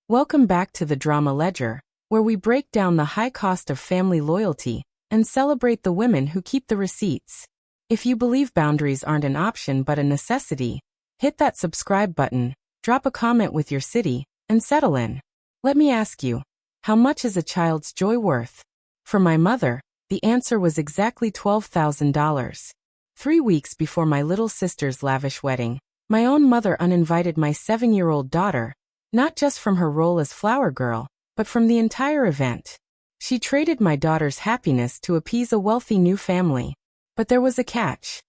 Welcome back to the Drama Ledger, where we break down the high cost of family loyalty and celebrate the women who keep the receipts. If you believe boundaries aren't an option but a necessity, hit that subscribe button, drop a comment with your city, and settle in. Let me ask you, how much is a child's joy worth? For my mother, the answer was exactly $12,000. 3 weeks before my little sister's lavish wedding, my own mother uninvited my 7-year-old daughter, not just from her role as flower girl, but from the entire event. She traded my daughter's happiness to appease a wealthy new family. But there was a catch.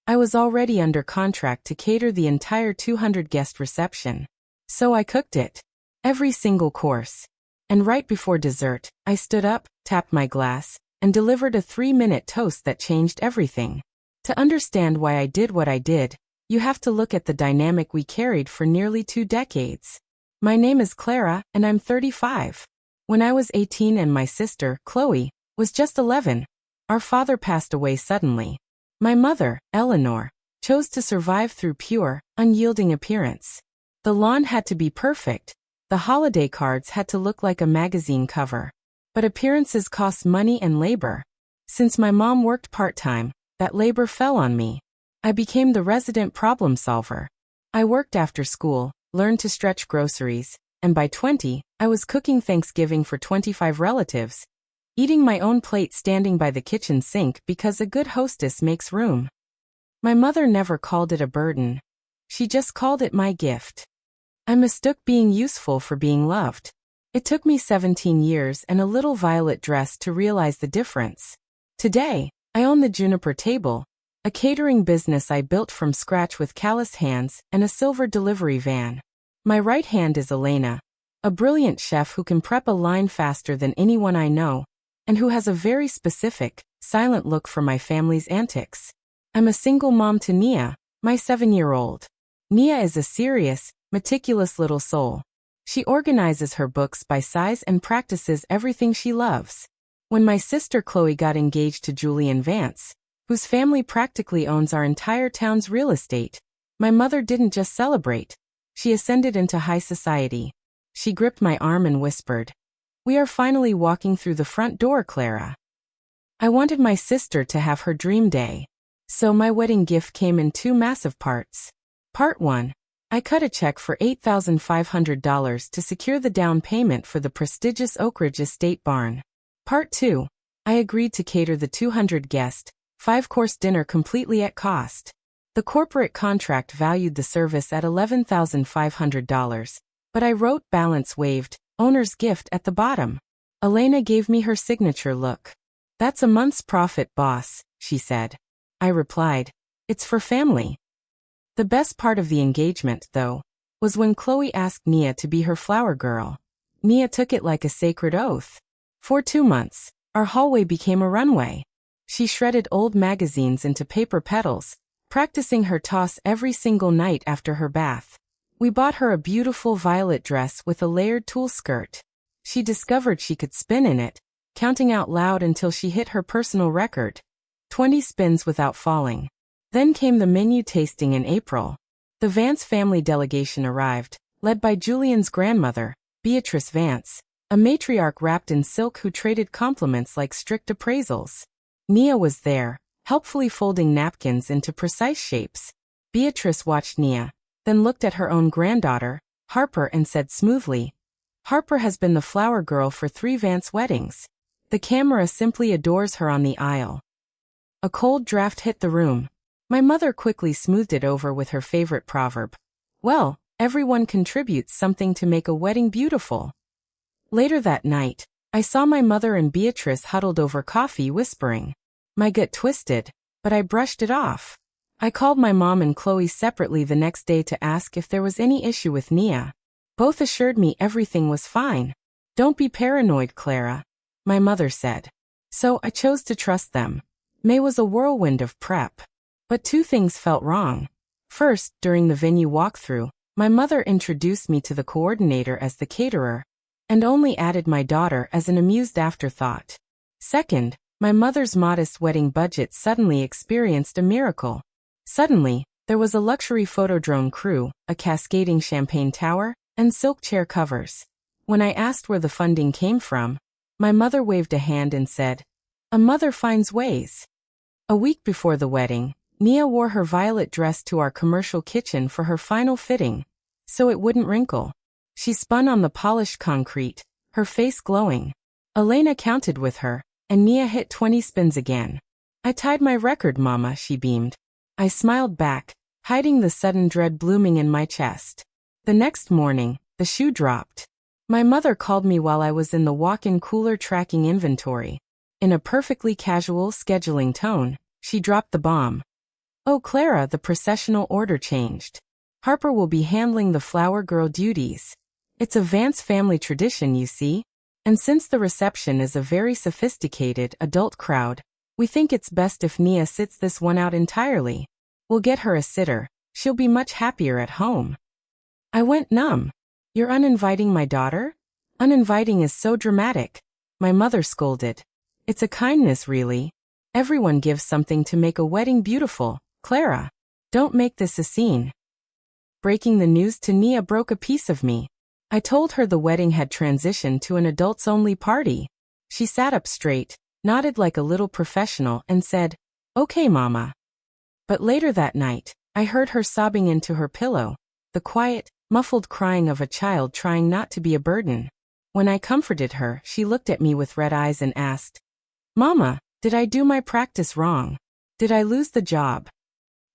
I was already under contract to cater the entire 200-guest reception. So I cooked it. Every single course. And right before dessert, I stood up, tapped my glass, and delivered a 3-minute toast that changed everything. To understand why I did what I did, you have to look at the dynamic we carried for nearly 2 decades. My name is Clara, and I'm 35. When I was 18 and my sister, Chloe, was just 11, our father passed away suddenly. My mother, Eleanor, chose to survive through pure, unyielding appearance. The lawn had to be perfect. The holiday cards had to look like a magazine cover. But appearances cost money and labor. Since my mom worked part-time, that labor fell on me. I became the resident problem solver. I worked after school, learned to stretch groceries, and by 20, I was cooking Thanksgiving for 25 relatives, eating my own plate standing by the kitchen sink because a good hostess makes room. My mother never called it a burden. She just called it my gift. I mistook being useful for being loved. It took me 17 years and a little violet dress to realize the difference. Today, I own the Juniper Table, a catering business I built from scratch with calloused hands and a silver delivery van. My right hand is Elena, a brilliant chef who can prep a line faster than anyone I know, and who has a very specific, silent look for my family's antics. I'm a single mom to Nia, my 7-year-old. Nia is a serious, meticulous little soul. She organizes her books by size and practices everything she loves. When my sister Chloe got engaged to Julian Vance, whose family practically owns our entire town's real estate, my mother didn't just celebrate. She ascended into high society. She gripped my arm and whispered, "We are finally walking through the front door, Clara." I wanted my sister to have her dream day. So my wedding gift came in 2 massive parts. Part 1. I cut a check for $8,500 to secure the down payment for the prestigious Oak Ridge Estate barn. Part 2. I agreed to cater the 200-guest, 5-course dinner completely at cost. The corporate contract valued the service at $11,500, but I wrote balance waived, owner's gift at the bottom. Elena gave me her signature look. "That's a month's profit, boss," she said. I replied, "It's for family." The best part of the engagement, though, was when Chloe asked Nia to be her flower girl. Nia took it like a sacred oath. For 2 months, our hallway became a runway. She shredded old magazines into paper petals, practicing her toss every single night after her bath. We bought her a beautiful violet dress with a layered tulle skirt. She discovered she could spin in it, counting out loud until she hit her personal record. 20 spins without falling. Then came the menu tasting in April. The Vance family delegation arrived, led by Julian's grandmother, Beatrice Vance, a matriarch wrapped in silk who traded compliments like strict appraisals. Nia was there, helpfully folding napkins into precise shapes. Beatrice watched Nia, then looked at her own granddaughter, Harper, and said smoothly, "Harper has been the flower girl for 3 Vance weddings. The camera simply adores her on the aisle." A cold draft hit the room. My mother quickly smoothed it over with her favorite proverb. "Well, everyone contributes something to make a wedding beautiful." Later that night, I saw my mother and Beatrice huddled over coffee whispering. My gut twisted, but I brushed it off. I called my mom and Chloe separately the next day to ask if there was any issue with Nia. Both assured me everything was fine. "Don't be paranoid, Clara," my mother said. So I chose to trust them. May was a whirlwind of prep. But 2 things felt wrong. First, during the venue walkthrough, my mother introduced me to the coordinator as the caterer, and only added my daughter as an amused afterthought. Second, my mother's modest wedding budget suddenly experienced a miracle. Suddenly, there was a luxury photodrome crew, a cascading champagne tower, and silk chair covers. When I asked where the funding came from, my mother waved a hand and said, "A mother finds ways." A week before the wedding, Nia wore her violet dress to our commercial kitchen for her final fitting, so it wouldn't wrinkle. She spun on the polished concrete, her face glowing. Elena counted with her, and Nia hit 20 spins again. "I tied my record, Mama," she beamed. I smiled back, hiding the sudden dread blooming in my chest. The next morning, the shoe dropped. My mother called me while I was in the walk-in cooler tracking inventory. In a perfectly casual, scheduling tone, she dropped the bomb. "Oh, Clara, the processional order changed. Harper will be handling the flower girl duties. It's a Vance family tradition, you see. And since the reception is a very sophisticated, adult crowd, we think it's best if Nia sits this one out entirely. We'll get her a sitter. She'll be much happier at home." I went numb. "You're uninviting my daughter?" "Uninviting is so dramatic," my mother scolded. "It's a kindness, really. Everyone gives something to make a wedding beautiful, Clara. Don't make this a scene." Breaking the news to Nia broke a piece of me. I told her the wedding had transitioned to an adults-only party. She sat up straight, nodded like a little professional, and said, "Okay, Mama." But later that night, I heard her sobbing into her pillow, the quiet, muffled crying of a child trying not to be a burden. When I comforted her, she looked at me with red eyes and asked, "Mama, did I do my practice wrong? Did I lose the job?"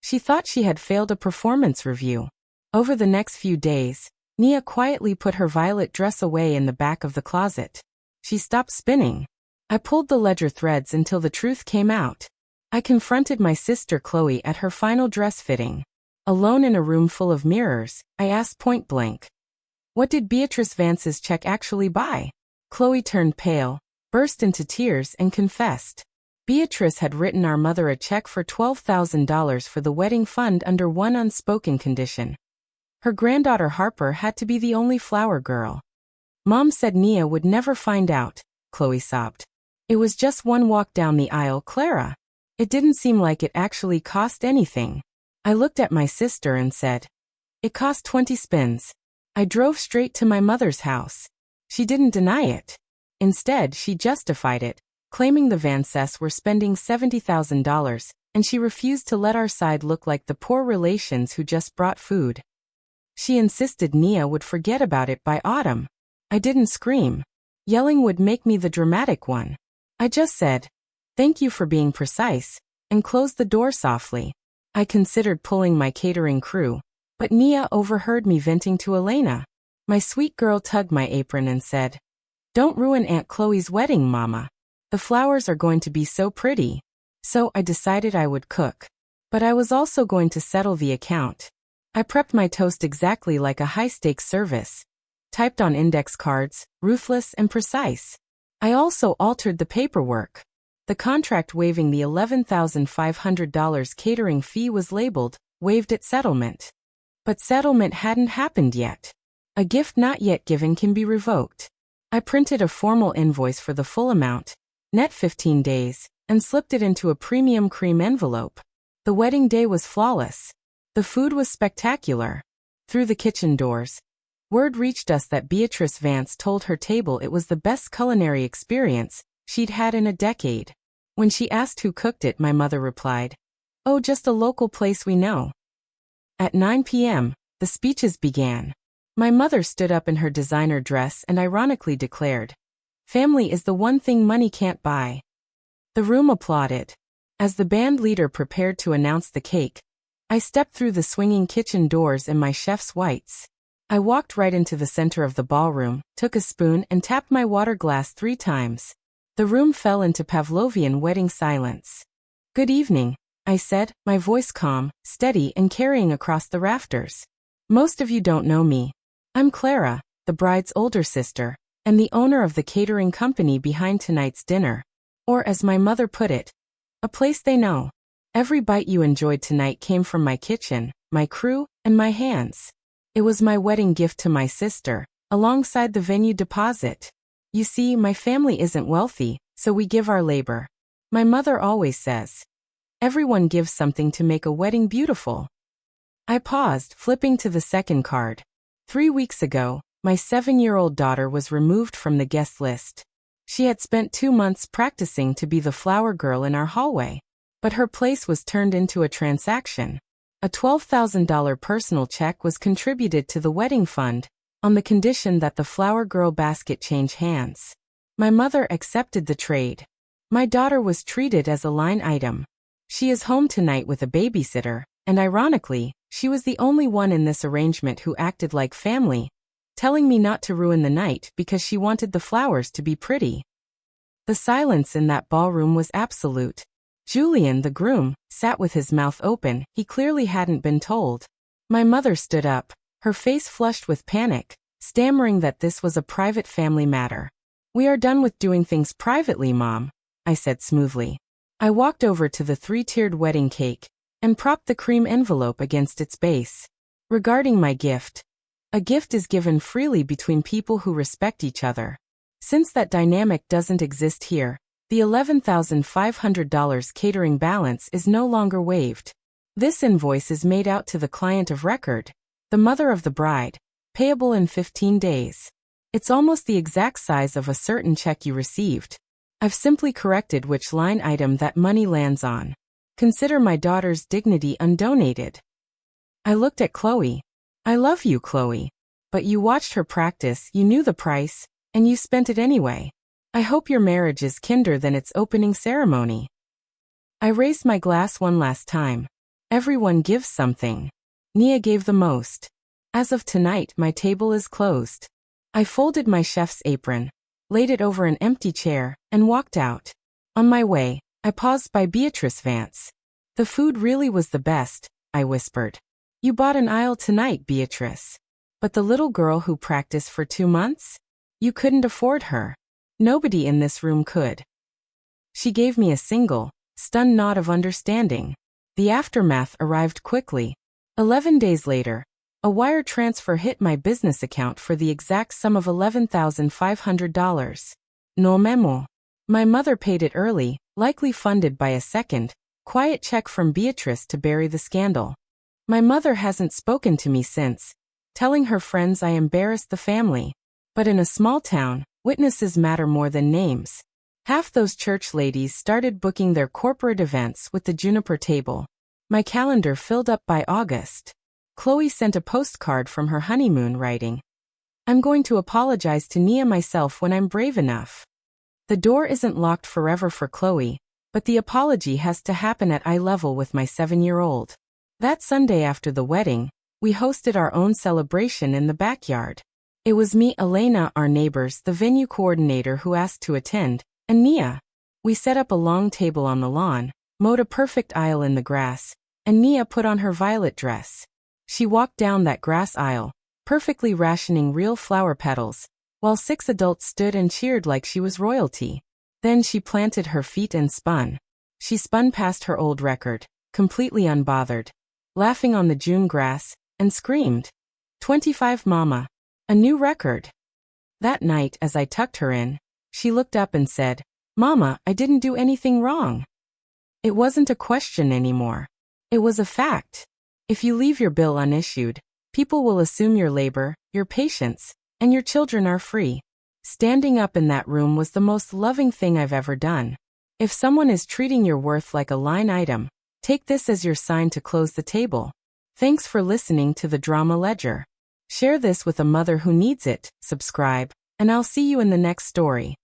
She thought she had failed a performance review. Over the next few days, Nia quietly put her violet dress away in the back of the closet. She stopped spinning. I pulled the ledger threads until the truth came out. I confronted my sister Chloe at her final dress fitting. Alone in a room full of mirrors, I asked point blank, "What did Beatrice Vance's check actually buy?" Chloe turned pale, burst into tears, and confessed. Beatrice had written our mother a check for $12,000 for the wedding fund under one unspoken condition. Her granddaughter Harper had to be the only flower girl. "Mom said Nia would never find out," Chloe sobbed. "It was just one walk down the aisle, Clara. It didn't seem like it actually cost anything." I looked at my sister and said, "It cost 20 spins. I drove straight to my mother's house." She didn't deny it. Instead, she justified it, claiming the Vances were spending $70,000, and she refused to let our side look like the poor relations who just brought food. She insisted Nia would forget about it by autumn. I didn't scream. Yelling would make me the dramatic one. I just said, "Thank you for being precise," and closed the door softly. I considered pulling my catering crew, but Nia overheard me venting to Elena. My sweet girl tugged my apron and said, "Don't ruin Aunt Chloe's wedding, Mama. The flowers are going to be so pretty." So I decided I would cook. But I was also going to settle the account. I prepped my toast exactly like a high-stakes service. Typed on index cards, ruthless and precise. I also altered the paperwork. The contract waiving the $11,500 catering fee was labeled, "Waived at settlement." But settlement hadn't happened yet. A gift not yet given can be revoked. I printed a formal invoice for the full amount, net 15 days, and slipped it into a premium cream envelope. The wedding day was flawless. The food was spectacular. Through the kitchen doors, word reached us that Beatrice Vance told her table it was the best culinary experience she'd had in a decade. When she asked who cooked it, my mother replied, "Oh, just a local place we know." At 9 p.m., the speeches began. My mother stood up in her designer dress and ironically declared, "Family is the one thing money can't buy." The room applauded. As the band leader prepared to announce the cake, I stepped through the swinging kitchen doors in my chef's whites. I walked right into the center of the ballroom, took a spoon and tapped my water glass 3 times. The room fell into Pavlovian wedding silence. "Good evening," I said, my voice calm, steady, and carrying across the rafters. "Most of you don't know me. I'm Clara, the bride's older sister, and the owner of the catering company behind tonight's dinner. Or as my mother put it, a place they know. Every bite you enjoyed tonight came from my kitchen, my crew, and my hands. It was my wedding gift to my sister, alongside the venue deposit. You see, my family isn't wealthy, so we give our labor. My mother always says, everyone gives something to make a wedding beautiful." I paused, flipping to the second card. 3 weeks ago, My 7-year-old daughter was removed from the guest list. She had spent 2 months practicing to be the flower girl in our hallway, but her place was turned into a transaction. A $12,000 personal check was contributed to the wedding fund, on the condition that the flower girl basket change hands. My mother accepted the trade. My daughter was treated as a line item. She is home tonight with a babysitter, and ironically, she was the only one in this arrangement who acted like family, telling me not to ruin the night because she wanted the flowers to be pretty. The silence in that ballroom was absolute. Julian, the groom, sat with his mouth open. He clearly hadn't been told. My mother stood up, her face flushed with panic, stammering that this was a private family matter. "We are done with doing things privately, Mom," I said smoothly. I walked over to the 3-tiered wedding cake and propped the cream envelope against its base. Regarding my gift, a gift is given freely between people who respect each other. Since that dynamic doesn't exist here, the $11,500 catering balance is no longer waived. This invoice is made out to the client of record, the mother of the bride, payable in 15 days. It's almost the exact size of a certain check you received. I've simply corrected which line item that money lands on. Consider my daughter's dignity undonated. I looked at Chloe. "I love you, Chloe. But you watched her practice, you knew the price, and you spent it anyway. I hope your marriage is kinder than its opening ceremony." I raised my glass one last time. Everyone gives something. Nia gave the most. As of tonight, my table is closed. I folded my chef's apron, laid it over an empty chair, and walked out. On my way, I paused by Beatrice Vance. "The food really was the best," I whispered. "You bought an aisle tonight, Beatrice. But the little girl who practiced for 2 months? You couldn't afford her. Nobody in this room could." She gave me a single, stunned nod of understanding. The aftermath arrived quickly. 11 days later, a wire transfer hit my business account for the exact sum of $11,500. No memo. My mother paid it early, likely funded by a second, quiet check from Beatrice to bury the scandal. My mother hasn't spoken to me since, telling her friends I embarrassed the family. But in a small town, witnesses matter more than names. Half those church ladies started booking their corporate events with the juniper table. My calendar filled up by August. Chloe sent a postcard from her honeymoon writing, "I'm going to apologize to Nia myself when I'm brave enough." The door isn't locked forever for Chloe, but the apology has to happen at eye level with my 7-year-old. That Sunday after the wedding, we hosted our own celebration in the backyard. It was me, Elena, our neighbors, the venue coordinator who asked to attend, and Nia. We set up a long table on the lawn, mowed a perfect aisle in the grass, and Nia put on her violet dress. She walked down that grass aisle, perfectly rationing real flower petals, while 6 adults stood and cheered like she was royalty. Then she planted her feet and spun. She spun past her old record, completely unbothered, laughing on the June grass, and screamed, "25 mama. A new record." That night, as I tucked her in, she looked up and said, "Mama, I didn't do anything wrong." It wasn't a question anymore. It was a fact. If you leave your bill unissued, people will assume your labor, your patience, and your children are free. Standing up in that room was the most loving thing I've ever done. If someone is treating your worth like a line item, take this as your sign to close the table. Thanks for listening to the Drama Ledger. Share this with a mother who needs it, subscribe, and I'll see you in the next story.